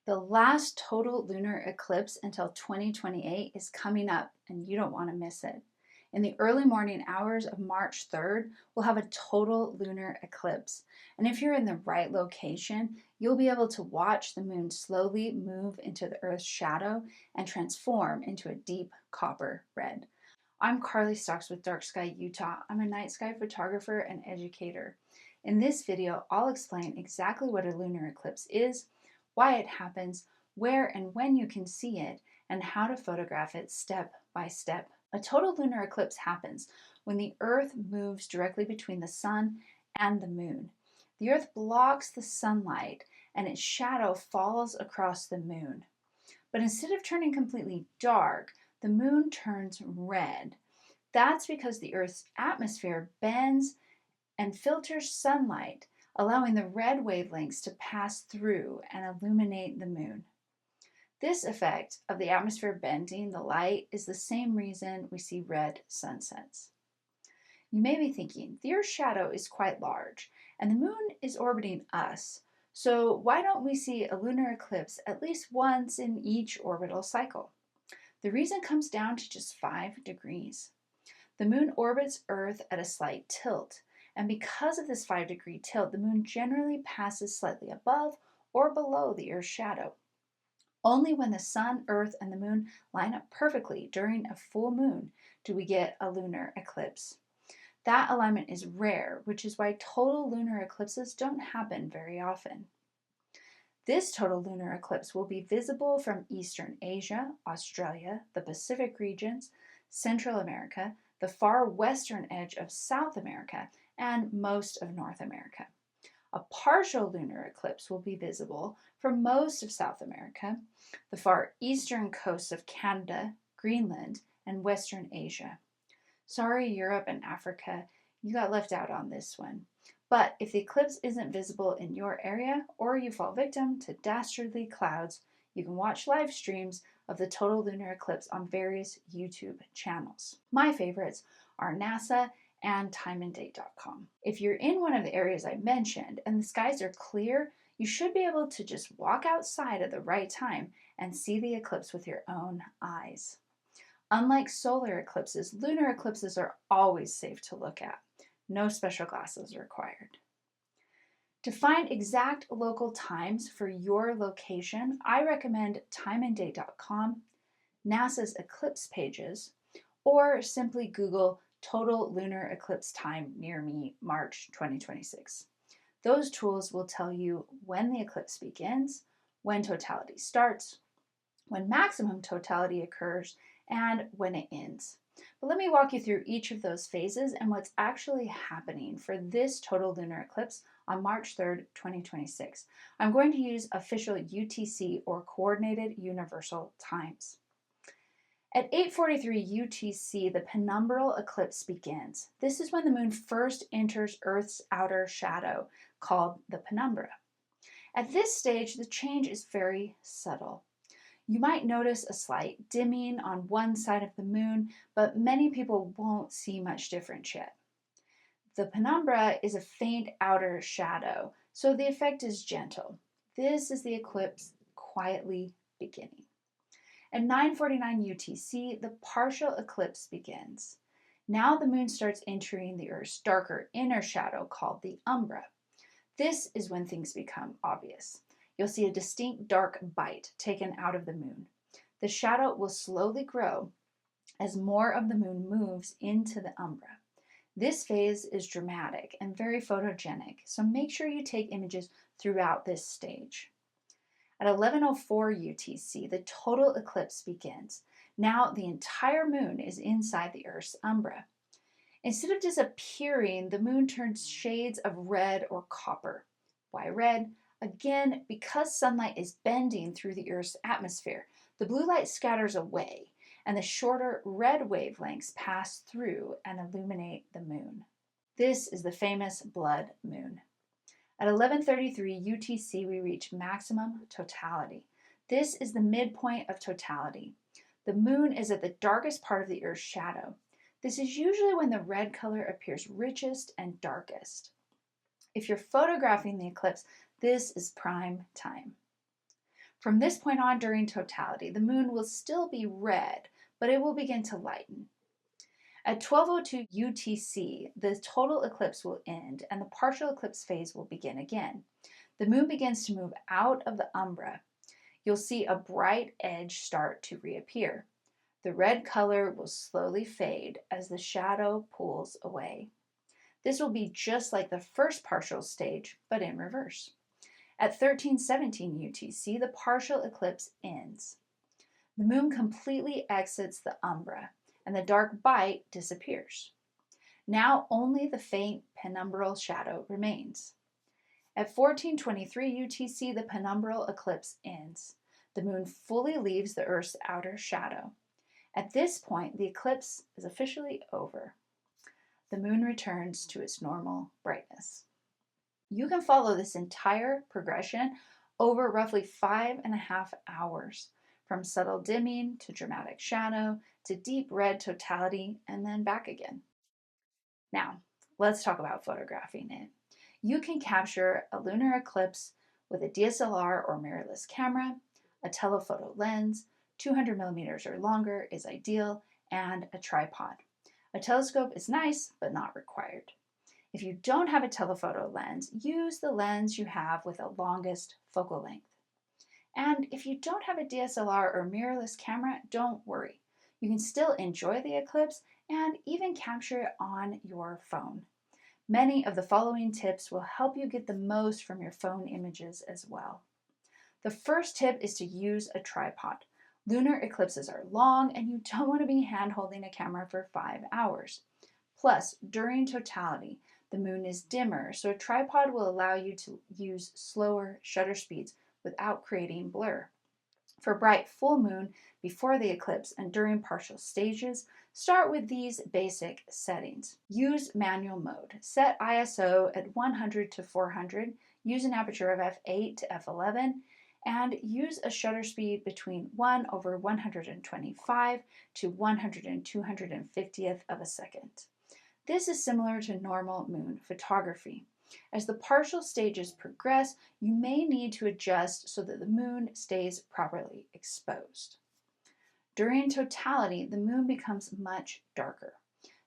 The last total lunar eclipse until 2028 is coming up, and you don't want to miss it. In the early morning hours of March 3rd, we'll have a total lunar eclipse. And if you're in the right location, you'll be able to watch the moon slowly move into the Earth's shadow and transform into a deep copper red. I'm Carly Stocks with Dark Sky Utah. I'm a night sky photographer and educator. In this video, I'll explain exactly what a lunar eclipse is, why it happens, where and when you can see it, and how to photograph it step by step. A total lunar eclipse happens when the Earth moves directly between the sun and the moon. The Earth blocks the sunlight and its shadow falls across the moon. But instead of turning completely dark, the moon turns red. That's because the Earth's atmosphere bends and filters sunlight, allowing the red wavelengths to pass through and illuminate the moon. This effect of the atmosphere bending the light is the same reason we see red sunsets. You may be thinking, the Earth's shadow is quite large, and the moon is orbiting us, so why don't we see a lunar eclipse at least once in each orbital cycle? The reason comes down to just 5 degrees. The moon orbits Earth at a slight tilt, and because of this 5-degree tilt, the moon generally passes slightly above or below the Earth's shadow. Only when the sun, Earth, and the moon line up perfectly during a full moon do we get a lunar eclipse. That alignment is rare, which is why total lunar eclipses don't happen very often. This total lunar eclipse will be visible from Eastern Asia, Australia, the Pacific regions, Central America, the far western edge of South America, and most of North America. A partial lunar eclipse will be visible from most of South America, the far eastern coasts of Canada, Greenland, and Western Asia. Sorry, Europe and Africa, you got left out on this one. But if the eclipse isn't visible in your area, or you fall victim to dastardly clouds, you can watch live streams of the total lunar eclipse on various YouTube channels. My favorites are NASA and timeanddate.com. If you're in one of the areas I mentioned and the skies are clear, you should be able to just walk outside at the right time and see the eclipse with your own eyes. Unlike solar eclipses, lunar eclipses are always safe to look at. No special glasses required. To find exact local times for your location, I recommend timeanddate.com, NASA's eclipse pages, or simply Google total lunar eclipse time near me, March 2026. Those tools will tell you when the eclipse begins, when totality starts, when maximum totality occurs, and when it ends. But let me walk you through each of those phases and what's actually happening for this total lunar eclipse on March 3rd, 2026. I'm going to use official UTC or Coordinated Universal Times. At 8:43 UTC, the penumbral eclipse begins. This is when the moon first enters Earth's outer shadow, called the penumbra. At this stage, the change is very subtle. You might notice a slight dimming on one side of the moon, but many people won't see much difference yet. The penumbra is a faint outer shadow, so the effect is gentle. This is the eclipse quietly beginning. At 9:49 UTC, the partial eclipse begins. Now the moon starts entering the Earth's darker inner shadow called the umbra. This is when things become obvious. You'll see a distinct dark bite taken out of the moon. The shadow will slowly grow as more of the moon moves into the umbra. This phase is dramatic and very photogenic, so make sure you take images throughout this stage. At 11:04 UTC, the total eclipse begins. Now the entire moon is inside the Earth's umbra. Instead of disappearing, the moon turns shades of red or copper. Why red? Again, because sunlight is bending through the Earth's atmosphere, the blue light scatters away, and the shorter red wavelengths pass through and illuminate the moon. This is the famous blood moon. At 11:33 UTC, we reach maximum totality. This is the midpoint of totality. The moon is at the darkest part of the Earth's shadow. This is usually when the red color appears richest and darkest. If you're photographing the eclipse, this is prime time. From this point on during totality, the moon will still be red, but it will begin to lighten. At 12:02 UTC, the total eclipse will end and the partial eclipse phase will begin again. The moon begins to move out of the umbra. You'll see a bright edge start to reappear. The red color will slowly fade as the shadow pulls away. This will be just like the first partial stage, but in reverse. At 13:17 UTC, the partial eclipse ends. The moon completely exits the umbra, and the dark bite disappears. Now only the faint penumbral shadow remains. At 14:23 UTC, the penumbral eclipse ends. The moon fully leaves the Earth's outer shadow. At this point, the eclipse is officially over. The moon returns to its normal brightness. You can follow this entire progression over roughly 5.5 hours, from subtle dimming to dramatic shadow to deep red totality and then back again. Now, let's talk about photographing it. You can capture a lunar eclipse with a DSLR or mirrorless camera, a telephoto lens, 200 millimeters or longer is ideal, and a tripod. A telescope is nice, but not required. If you don't have a telephoto lens, use the lens you have with the longest focal length. And if you don't have a DSLR or mirrorless camera, don't worry. You can still enjoy the eclipse and even capture it on your phone. Many of the following tips will help you get the most from your phone images as well. The first tip is to use a tripod. Lunar eclipses are long and you don't want to be hand-holding a camera for 5 hours. Plus, during totality, the moon is dimmer, so a tripod will allow you to use slower shutter speeds without creating blur. For bright full moon before the eclipse and during partial stages, start with these basic settings. Use manual mode. Set ISO at 100 to 400, use an aperture of f8 to f11, and use a shutter speed between 1/125 to 1/250th of a second. This is similar to normal moon photography. As the partial stages progress, you may need to adjust so that the moon stays properly exposed. During totality, the moon becomes much darker,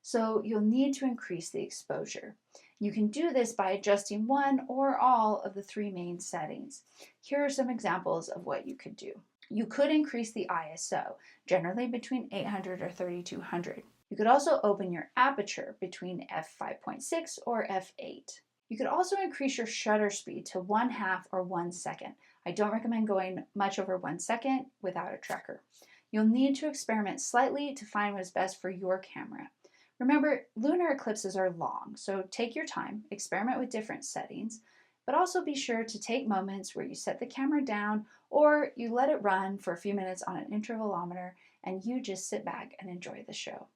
so you'll need to increase the exposure. You can do this by adjusting one or all of the 3 main settings. Here are some examples of what you could do. You could increase the ISO, generally between 800 or 3200. You could also open your aperture between f5.6 or f8. You could also increase your shutter speed to 1/2 or 1 second. I don't recommend going much over 1 second without a tracker. You'll need to experiment slightly to find what is best for your camera. Remember, lunar eclipses are long, so take your time, experiment with different settings, but also be sure to take moments where you set the camera down or you let it run for a few minutes on an intervalometer and you just sit back and enjoy the show.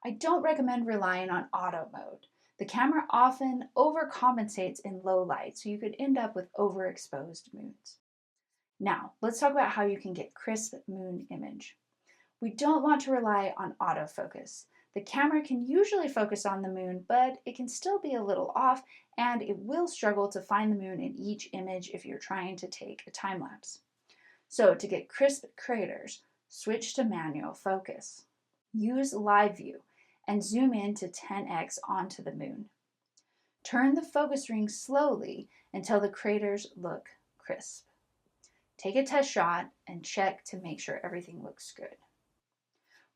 I don't recommend relying on auto mode. The camera often overcompensates in low light, so you could end up with overexposed moons. Now, let's talk about how you can get crisp moon image. We don't want to rely on autofocus. The camera can usually focus on the moon, but it can still be a little off, and it will struggle to find the moon in each image if you're trying to take a time lapse. So to get crisp craters, switch to manual focus. Use live view and zoom in to 10x onto the moon. Turn the focus ring slowly until the craters look crisp. Take a test shot and check to make sure everything looks good.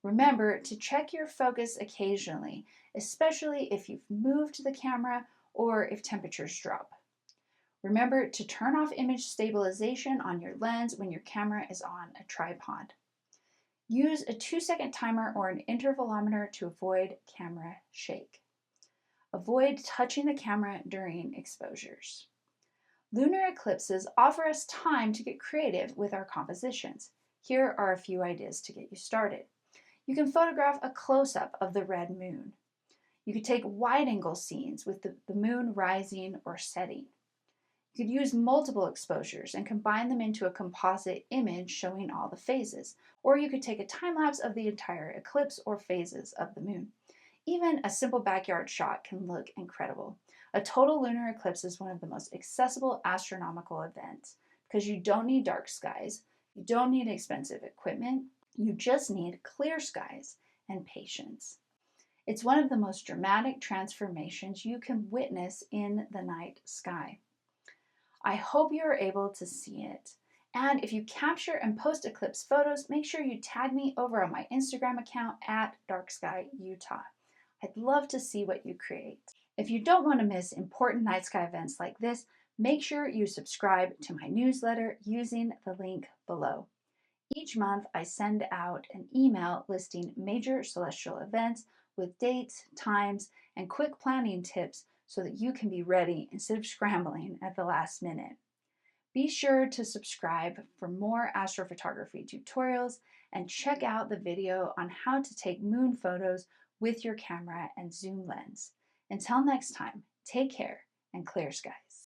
Remember to check your focus occasionally, especially if you've moved the camera or if temperatures drop. Remember to turn off image stabilization on your lens when your camera is on a tripod. Use a 2-second timer or an intervalometer to avoid camera shake. Avoid touching the camera during exposures. Lunar eclipses offer us time to get creative with our compositions. Here are a few ideas to get you started. You can photograph a close-up of the red moon. You could take wide-angle scenes with the moon rising or setting. You could use multiple exposures and combine them into a composite image showing all the phases, or you could take a time-lapse of the entire eclipse or phases of the moon. Even a simple backyard shot can look incredible. A total lunar eclipse is one of the most accessible astronomical events because you don't need dark skies, you don't need expensive equipment, you just need clear skies and patience. It's one of the most dramatic transformations you can witness in the night sky. I hope you are able to see it. And if you capture and post eclipse photos, make sure you tag me over on my Instagram account at darkskyutah. I'd love to see what you create. If you don't want to miss important night sky events like this, make sure you subscribe to my newsletter using the link below. Each month, I send out an email listing major celestial events with dates, times, and quick planning tips so that you can be ready instead of scrambling at the last minute. Be sure to subscribe for more astrophotography tutorials and check out the video on how to take moon photos with your camera and zoom lens. Until next time, take care and clear skies.